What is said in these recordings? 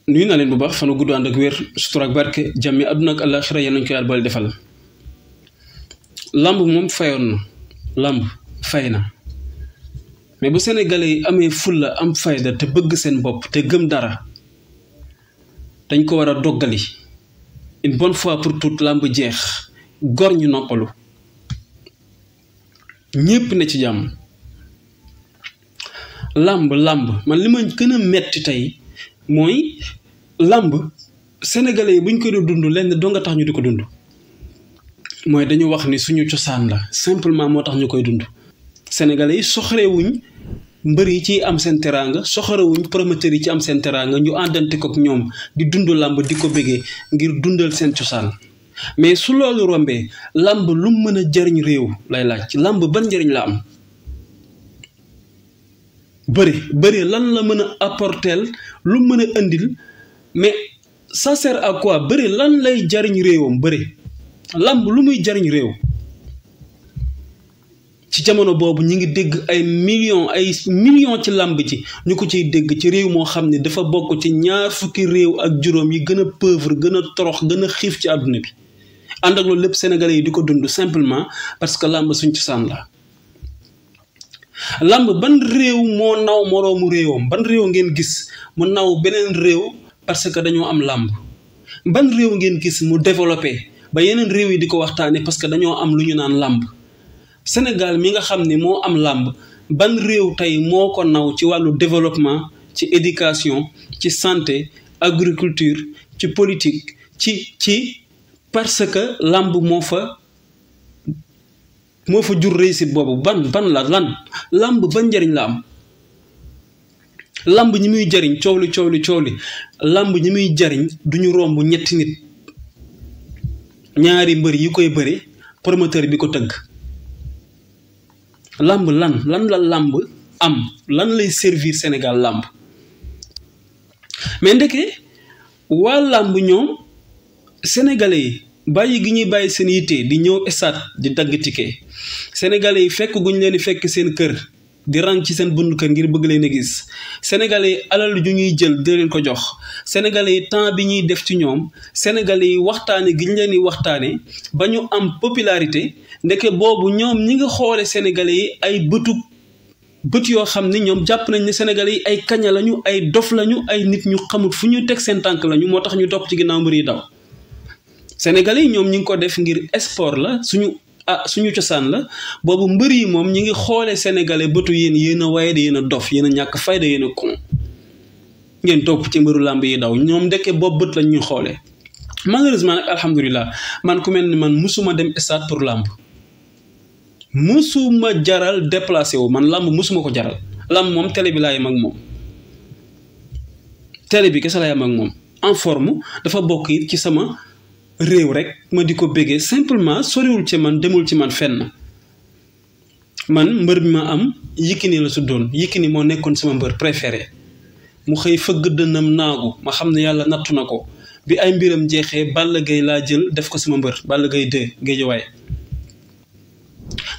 nuyu na leen bu baax fanu gudd ànd ak wér sutura ak barke jàmmi àdduna ak àllaaxira yéen nañu ko yàlla boole defal. Lamb moom fayoon na lamb fay na mais bu sénégalais yi amee fulla am fayda te bëgg seen bopp te gëm dara dañ ko war a doggali une bonne fois pour toutes lamb jeex gor ñu noppalu ñépp ne ci jàmm. lamb man li ma gën a metti tey mooy lamb sénégalais yi buñ ko doon dund lenn doo nga tax ñu di ko dund mooy dañu wax ni suñu cosaan la simplement moo tax ñu koy dund. sénégalais yi soxorewuñ mbër yi ci am seen teraanga soxorewuñ promoteurs yi ci am seen teraanga ñu àndante ko ak ñoom di dund lamb di ko bëggee ngir dundal seen cosaan mais su loolu rombee lamb lu mën a jariñ réew lay laaj ci lamb ban njariñ la am. bëri lan la mën a apporter lu mën a indil mais ça sert à quoi bëri lan lay jariñ réewam bëri lamb lu muy jariñ réew. ci jamono boobu ñi ngi dégg ay millions ci lamb ji ñu ko ciy dégg ci réew moo xam ne dafa bokk ci 20 réew ak juróom yi gën a pauvre gën a torox gën a xiif ci àdduna bi ànd ak loolu lépp sénégalais yi di ko dund simplement parce que lamb suñ cosaan la. lamb ban réew moo naw moroomu réewam ban réew ngeen gis mu naw beneen réew parce que dañoo am lamb ban réew ngeen gis mu développé ba yeneen réew yi di ko waxtaane parce que dañoo am lu ñu naan lamb. Sénégal mi nga xam ne moo am lamb ban réew tey moo ko naw ci wàllu développement ci éducation ci santé agriculture ci politique ci parce que lamb moo fa jur réussite boobu ban la lan lamb ban njariñ la am. lamb ñi muy jariñ coow li lamb ñi muy jariñ duñu romb ñetti nit ñaari mbër yi koy bëri promoteur bi ko tëgg. lamb lan la lamb am lan lay servir Sénégal lamb mais ndeke waa lamb ñoom sénégalais yi bàyyi gi ñuy bàyyi seen yitte di ñëw stade di dagg ticket sénégalais yi fekk guñ leen di fekk seen kër di rang ci seen bundu kër ngir bëgg leen a gis sénégalais yi alal ju ñuy jël di leen ko jox sénégalais yi temps bi ñuy def ci ñoom sénégalais yi waxtaane gi ñu leen di waxtaane ba ñu am popularité ndeke boobu ñoom ñi nga xoole sénégalais yi ay bët yoo xam ni ñoom jàpp nañ ne sénégalais yi ay kaña lañu ay dof lañu ay nit ñu xamut fu ñu teg seen tànk lañu moo tax ñu topp ci ginnaaw mbir yi daw. sénégalais yi ñoom ñi ngi ko def ngir sport la suñu cosaan la boobu mbër yi moom ñi ngi xoole sénégalais bëtu yéen a waaye de yéen a dof yéen a ñàkk fayda yéen a kon ngeen topp ci mbëru làmb yi daw ñoom ndekke boobu bët lañ ñuy xoolee. malheureusement nag alhamdulilah man ku mel ni man musuma dem stade pour làmb musuma jaral déplacé wu man làmb musuma ko jaral làmb moom télé bi laa yem ak moom télé bi kese laa yem ak moom en forme dafa bokk it ci sama réew rek ma di ko béggee simplement soriwul ci man demul ci man fenn man mbër bi ma am Yékini la tuddoon Yékini moo nekkoon sama mbër préféré mu xëy fëgg dënnam naagu ma xam ne yàlla nattu na ko bi ay mbiram jeexee Balla Gaye laa jël def ko sama mbër Balla Gaye 2 Guédiawaye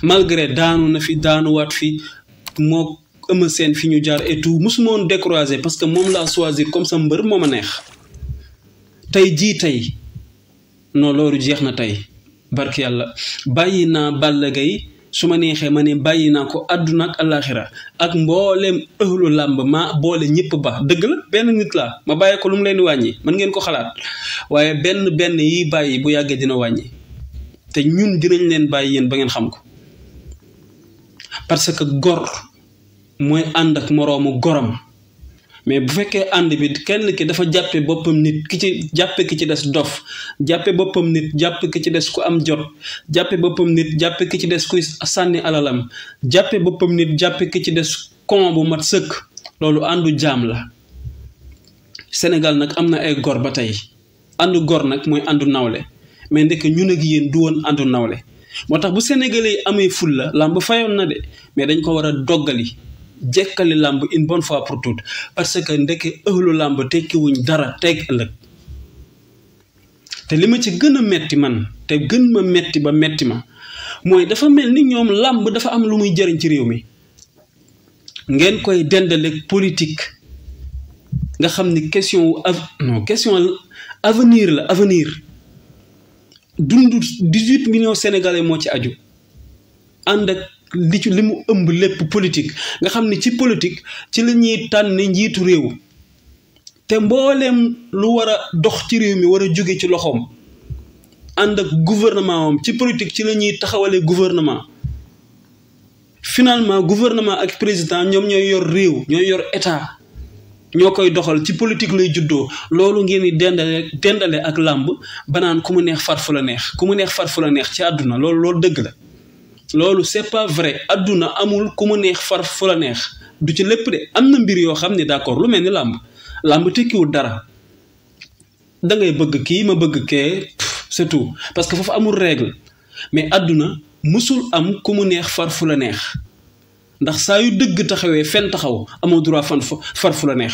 malgré daanu na fi daanuwaat fi moo Eumeu Sène fi ñu jaar et tout mosuma woon découragé parce que moom laa choisir comme sama mbër moo ma neex tey non loolu jeex na tey barki yàlla bàyyi naa Balla Gaye su ma neexee ma ne bàyyi naa ko àdduna ak àllaaxira ak mbooleem ëhlu làmb ma boole ñëpp ba dëgg la benn nit laa ma bàyyi ko lu mu leen di wàññi mën ngeen ko xalaat waaye benn yi bàyyi bu yàggee dina wàññi te ñun dinañ leen bàyyi yéen ba ngeen xam ko parce que gor mooy ànd ak moroomu goram mais bu fekkee ànd bi kenn ki dafa jàppe boppam nit ki ci des dof jàppe boppam nit jàppe ki ci des ku am jot jàppe boppam nit jàppe ki ci des kuy sànni alalam jàppe boppam nit jàppe ki ci des kon bu mat sëkk loolu àndu jaam la. Sénégal nag am na ay gor ba tey àndu gor nag mooy àndu nawle mais ndekk ñun ak yéen du woon àndu nawle moo tax bu sénégalais yi amee fulla làmb fayoon na de mais dañ ko war a doggali jekkali làmb une bonne fois pour toutes parce que ndeke ëhlu làmb tekkiwuñ dara teg ëllëg te li ma ci gën a metti man te gën ma metti ba metti ma mooy dafa mel ni ñoom làmb dafa am lu muy jëriñ ci réew mi ngeen koy dendaleeg politique nga xam ni question non question avenir la avenir dundu 18 millions sénégalais moo ci aju ànd ak li mu ëmb lépp politique nga xam ni ci politique ci la ñuy tànn njiitu réew te mbooleem lu war a dox ci réew mi war a jóge ci loxoom ànd ak gouvernement am ci politique ci la ñuy taxawalee gouvernement finalement gouvernement ak président ñoom ñooy yor réew ñooy yor état ñoo koy doxal ci politique lay juddoo loolu ngeen di dendale ak làmb banaan ku mu neex far fu la neex ku mu neex far fu la neex ci àdduna loolu dëgg la loolu c'est pas vrai àdduna amul ku mu neex far fu la neex du ci lépp de am na mbir yoo xam ne d'accord lu mel ni làmb tekkiwul dara da ngay bëgg kii ma bëgg kee c'est tout parce que foofu amul règle mais àdduna musul am ku mu neex far fu la neex ndax saa yu dëgg taxawee fenn taxaw amoo droit far fu la neex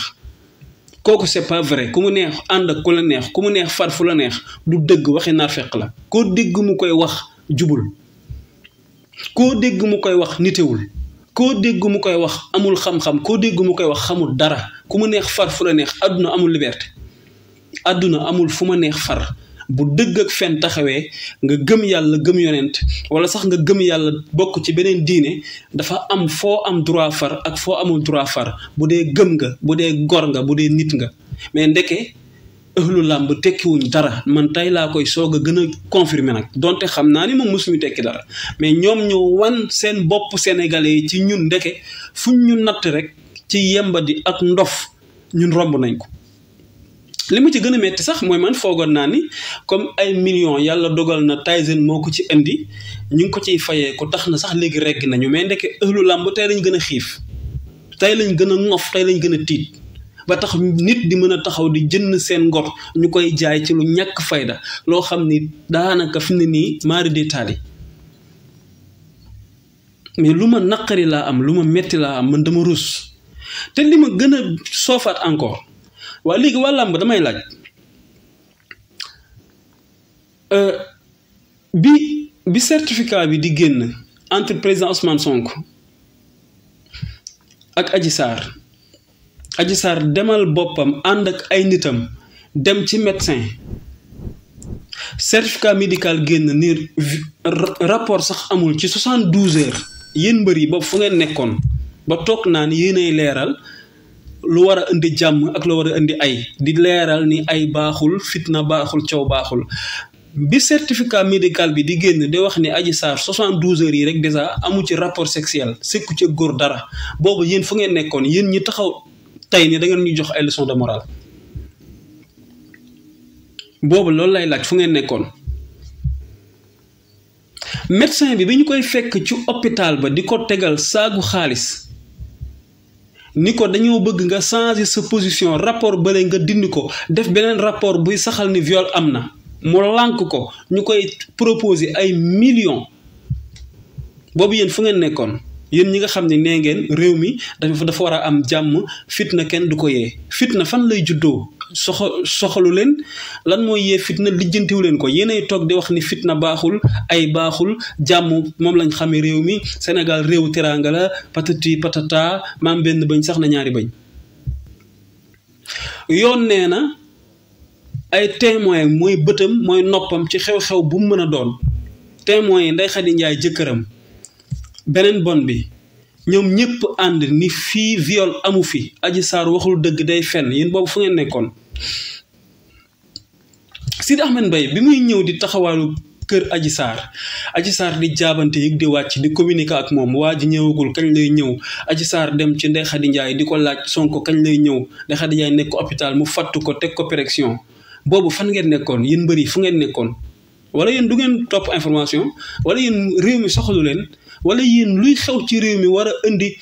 kooku c'est pas vrai ku mu neex ànd ak ku la neex ku mu neex far fu la neex du dëgg waxi naafeq la koo dégg mu koy wax jubul koo dégg mu koy wax nitewul koo dégg mu koy wax amul xam-xam koo dégg mu koy wax xamul dara ku mu neex far fu la neex àdduna amul liberté àdduna amul fu ma neex far bu dëgg ak fen taxawee nga gëm yàlla gëm yonent wala sax nga gëm yàlla bokk ci beneen diine dafa am foo am droit far ak foo amul droit far bu dee gëm nga bu dee gor nga bu dee nit nga mais ndeke ëhlu làmb tekkiwuñ dara man tey laa koy soog a gën a confirmer nag donte xam naa ni moom mosuñu tekki dara mais ñoom ñoo wan seen bopp sénégalais yi ci ñun ndeke fuñ ñu natt rek ci yembadi ak ndof ñun romb nañ ko li mu ci gën a metti sax mooy man foogoon naa ni comme ay millions yàlla dogal na Tyson moo ko ci indi ñu ngi ko ciy fayee ko tax na sax léegi regg nañu mais ndeke ëhlu làmb tey lañ gën a xiif tey lañ gën a ŋof tey lañ gën a tiit ba tax nit di mën a taxaw di jënd seen ngor ñu koy jaay ci lu ñàkk fayda loo xam ni daanaka fi ne nii maari de taali mais lu ma naqari laa am lu ma metti laa am man dama rus te li ma gën a soofaat encore waa léegi waa làmb damay laaj bi certificat bi di génn entre président Ousmane Sonko ak Adji Sarr demal boppam ànd ak ay nitam dem ci médecin certificat médical génn ni rapport sax amul ci 72 heures yéen mbër yi boobu fu ngeen nekkoon ba toog naan yéenay leeral lu war a indi jàmm ak lu war a indi ay di leeral ni ay baaxul fitna baaxul coow baaxul bi certificat médical bi di génn di wax ni Adji Sarr 72 heures yi rek déjà amu ci rapport sexuel sekku ci góor dara boobu yéen fu ngeen nekkoon yéen ñi taxaw tey ni da ngeen ñu jox ay leçon de morale boobu loolu lay laaj fu ngeen nekkoon médecin bi ñu koy fekk ci hôpital ba di ko tegal saagu xaalis ni ko dañoo bëgg nga changer sa position rapport bële nga dindi ko def beneen rapport buy saxal ni viol am na mu lànk ko ñu koy proposer ay millions boobu yéen fu ngeen nekkoon yéen ñi nga xam ne nee ngeen réew mi dafa war a am jàmm fitna kenn du ko yee fitna fan lay juddoo soxalu leen lan mooy yee fitna lijjantiwu leen ko yéenay toog di wax ni fitna baaxul ay baaxul jàmm moom lañ xamee réew mi Sénégal réew teraanga la patati patata maam benn bañ sax na ñaari bañ yoon nee na ay témoin mooy bëtam mooy noppam ci xew-xew bu mu mën a doon témoin yi Ndeye Khady Ndiaye jëkkëram beneen bon bi ñoom ñëpp ànd ni fii viol amu fi Adji Sarr waxul dëgg day fenn yéen boobu fu ngeen nekkoon Sidi Ahmed Mbaye bi muy ñëw di taxawaalu kër Adji Sarr di jaabante yëg di wàcc di communiquer ak moom waa ji ñëwagul kañ lay ñëw Adji Sarr dem ci Ndeye Khady Ndiaye di ko laaj Sonko kañ lay ñëw Ndeye Khady Ndiaye nekk hôpital mu fattu ko teg ko pression boobu fan ngeen nekkoon yéen mbëri fu ngeen nekkoon wala yéen du ngeen topp information wala yéen réew mi soxalu leen wala yéen luy xew ci réew mi war a indi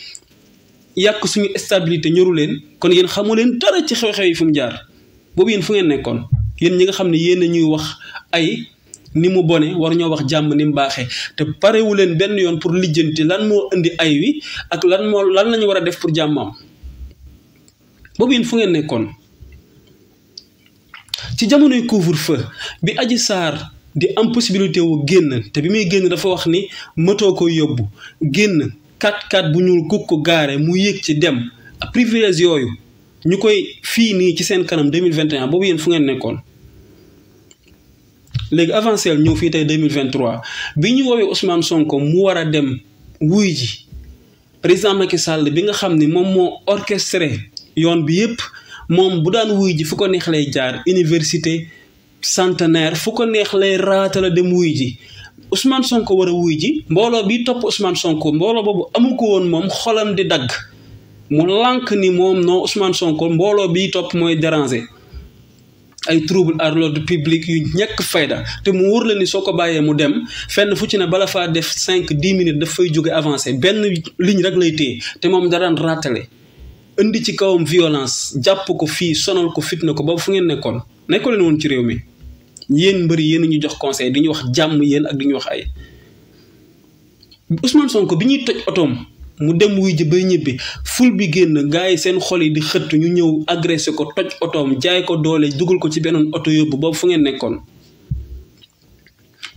yàq suñu stabilité ñoru leen kon yéen xamu leen dara ci xew-xew yi fu mu jaar boobu yéen fu ngeen nekkoon yéen ñi nga xam ne yéen a ñuy wax ay ni mu bone war ñoo wax jàmm ni mu baaxee te parewu leen benn yoon pour lijjanti lan moo indi ay wi ak lan lañu war a def pour jàmmam boobu yéen fu ngeen nekkoon ci jamonoy couvre-feu bi Adji Sarr di am possibilité wu génn te bi muy génn dafa wax ni moto ko yóbbu génn 4x4 bu ñuul kuk ko gaare mu yéeg ci dem privilège yooyu ñu koy fii nii ci seen kanam 2021 boobu yéen fu ngeen nekkoon. léegi avancé ñëw fii tey 2023 bi ñu woowee Ousmane Sonko mu war a dem wuy ji président Macky Sall bi nga xam ni moom moo orchestré yoon bi yépp moom bu daan wuy ji fu ko neex lay jaar université centenaire fu ko neex lay raatala dem wuy ji Ousmane Sonko war a wuy ji mbooloo bi topp Ousmane Sonko mbooloo boobu amu ko woon moom xolam di dagg mu lànk ni moom non Ousmane Sonko mbooloo bi topp mooy déranger ay trouble à l'ordre public yu ñàkk fayda te mu wóor la ni soo ko bàyyee mu dem fenn fu ci ne bala faa def 5-10 minutes daf fay jóge avancé benn ligne rek lay téye te moom da daan raatale indi ci kawam violence jàpp ko fii sonal ko fitna ko boobu fu ngeen nekkoon nekkoo leen woon ci réew mi yéen mbëri yéen ñu jox conseil di ñu wax jàmm yéen ak di ñu wax ay Ousmane Sonko bi ñuy toj otoom mu dem wuy ji bay ñibbi ful bi génn gars yi seen xol yi di xëtt ñu ñëw agressé ko toj otoom jaay ko doole dugal ko ci beneen oto yóbbu boobu fu ngeen nekkoon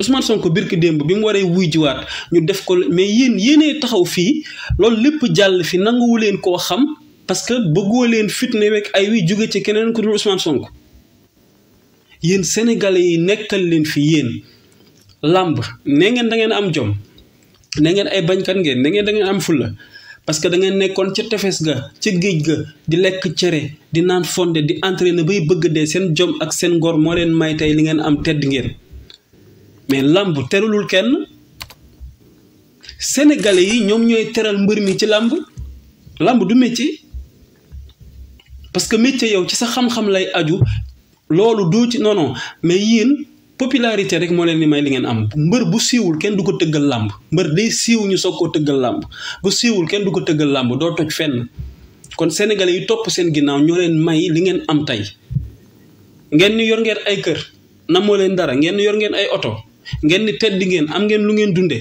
Ousmane Sonko birki démb bi mu waree wuy jiwaat ñu def ko mais yéenee taxaw fii loolu lépp jàll fi nanguwu leen koo xam parce que bëggoo leen fitne wek ay wi jóge ci keneen ku dul Ousmane Sonko yéen sénégalais yi nekkal leen fi yéen làmb nee ngeen da ngeen am jom ne ngeen ay bañkat ngeen ne ngeen da ngeen am fulla parce que da ngeen nekkoon ca tefes ga ca géej ga di lekk cere di naan fonde di entraîner bay bëgg dee seen jom ak seen ngor moo leen may tey li ngeen am tedd ngeen mais làmb teralul kenn sénégalais yi ñoom ñooy teral mbër mi ci làmb du métier parce que métier yow ci sa xam-xam lay aju loolu doo ci non mais yéen popularité rek moo leen ni may li ngeen am mbër bu siiwul kenn du ko tëggal làmb mbër day siiw ñu soog koo tëggal làmb bu siiwul kenn du ko tëggal làmb doo toj fenn kon sénégalais yi topp seen ginnaaw ñoo leen may li ngeen am tey ngeen ni yor ngeen ay kër namoo leen dara ngeen ni yor ngeen ay oto ngeen ni tedd ngeen am ngeen lu ngeen dunde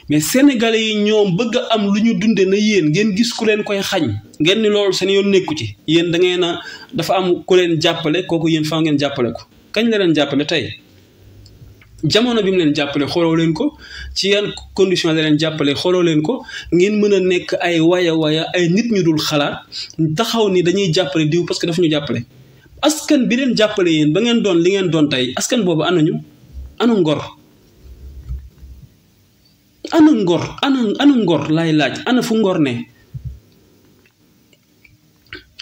mais sénégalais yi ñoom bëgg a am lu ñu dunde na yéen ngeen gis ku leen koy xañ ngeen ni loolu seen yoon nekku ci yéen da ngeen a dafa am ku leen jàppale kooku yéen faa ngeen jàppale ko kañ la leen jàppale tey jamono bi mu leen jàppale xooloo leen ko ci yan condition la leen jàppale xooloo leen ko ngeen mën a nekk ay waya ay nit ñu dul xalaat taxaw ni dañuy jàppale diw parce que dafa ñu jàppale askan bi leen jàppale yéen ba ngeen doon li ngeen doon tey askan boobu anañu ana ngor ana ngor laay laaj ana fu ngor ne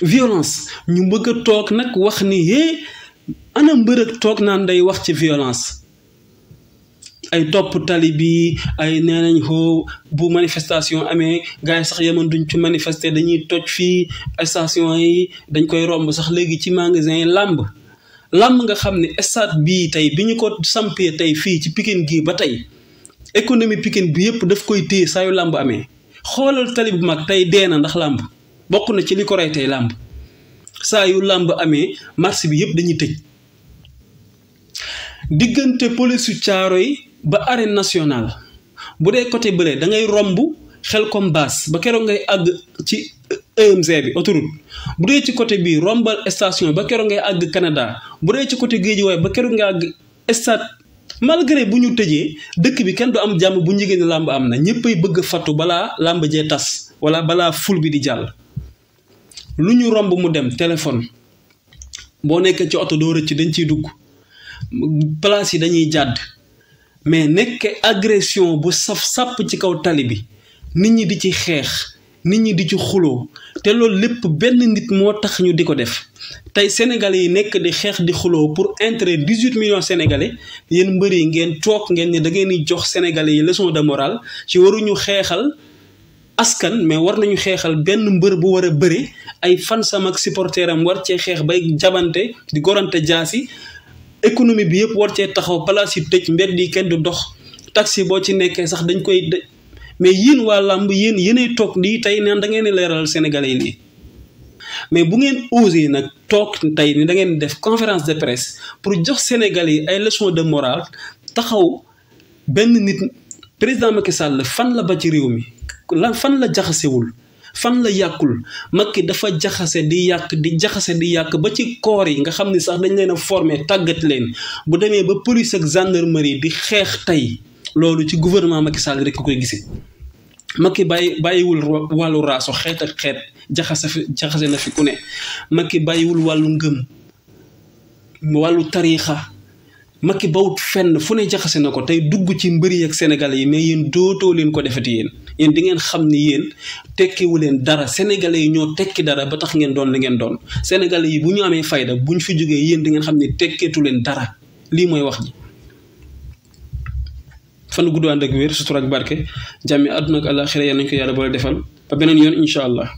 violence ñu bëgg a toog nag wax ni ana mbërëg toog naan day wax ci violence ay topp tali bi ay nee nañ ko bu manifestation amee gars yi sax yemoon duñ ci manifester dañuy toj fii station yi dañ koy romb sax léegi ci magasin yi làmb nga xam ne stade bii tey bi ñu ko sampee tey fii ci Pikine gii ba tey économie Pikine bi yëpp daf koy téye saa yu làmb amee xoolal tali bu mag tey dee na ndax làmb bokk na ci li ko rey tey làmb saa yu làmb amee marché bi yëpp dañuy tëj diggante police su Thiaroye ba Arène nationale bu dee côté bële da ngay romb xel comme baas ba keroog ngay àgg ci EMG bi autoroute bu dee ci côté bii rombal station ba keroog ngay àgg Canada bu dee ci côté Guédiawaye ba keroog ngay àgg stade malgré bu ñu tëjee dëkk bi kenn du am jàmm bu njëgee ni làmb am na ñëppay bëgg a fattu balaa làmb jee tas wala balaa ful bi di jàll lu ñu romb mu dem téléphone boo nekkee ci oto doo rëcc dañ ciy dugg place yi dañuy jàdd mais nekk agression bu saf sàpp ci kaw tali bi nit ñi di ci xeex nit ñi di ci xuloo te loolu lépp benn nit moo tax ñu di ko def tey sénégalais yi nekk di xeex di xuloo pour intérêt 18 millions sénégalais yéen mbër yi ngeen toog ngeen ne da ngeen di jox sénégalais yi leçon de morale ci waruñu xeexal askan mais war nañu xeexal benn mbër bu war a bëre ay fansam ak supporteram war cee xeex bay jabante di gorante jaasi économie bi yëpp war cee taxaw place yi tëj mbedd yi kenn du dox taxi boo ci nekkee sax dañ koy mais yéen waa làmb yéenay toog lii tey naan da ngeen di leeral sénégalais yi lii mais bu ngeen osé nag toog tey ni da ngeen def conférence de presse pour jox sénégalais yi ay leçon de morale taxaw benn nit président Macky Sall fan la ba ci réew mi fan la jaxasewul fan la yàqul Macky dafa jaxase di yàq ba ci koor yi nga xam ni sax dañ leen a formé tàggat leen bu demee ba police ak gendarmerie di xeex tey loolu ci gouvernement Macky Sall rek ko koy gisee Macky bàyyiwul wàllu raaso xeet ak xeet jaxase na fi ku ne Macky bàyyiwul wàllu ngëm wàllu tariixa Macky bawut fenn fu ne jaxase na ko tey dugg ci mbëri ak Sénégalais yi mais yéen dootoo leen ko defati yéen di ngeen xam ni yéen tekkiwu leen dara Sénégalais yi ñoo tekki dara ba tax ngeen doon li ngeen doon Sénégalais yi bu ñu amee fayda bu ñu fi jógee yéen di ngeen xam ni tekkeetu leen dara lii mooy wax ji. fan gudd ànd ak wér sutura ak barke jàmmi àdduna ak àllaaxira yal nañu ko yàlla boole defal ba beneen yoon incha allah.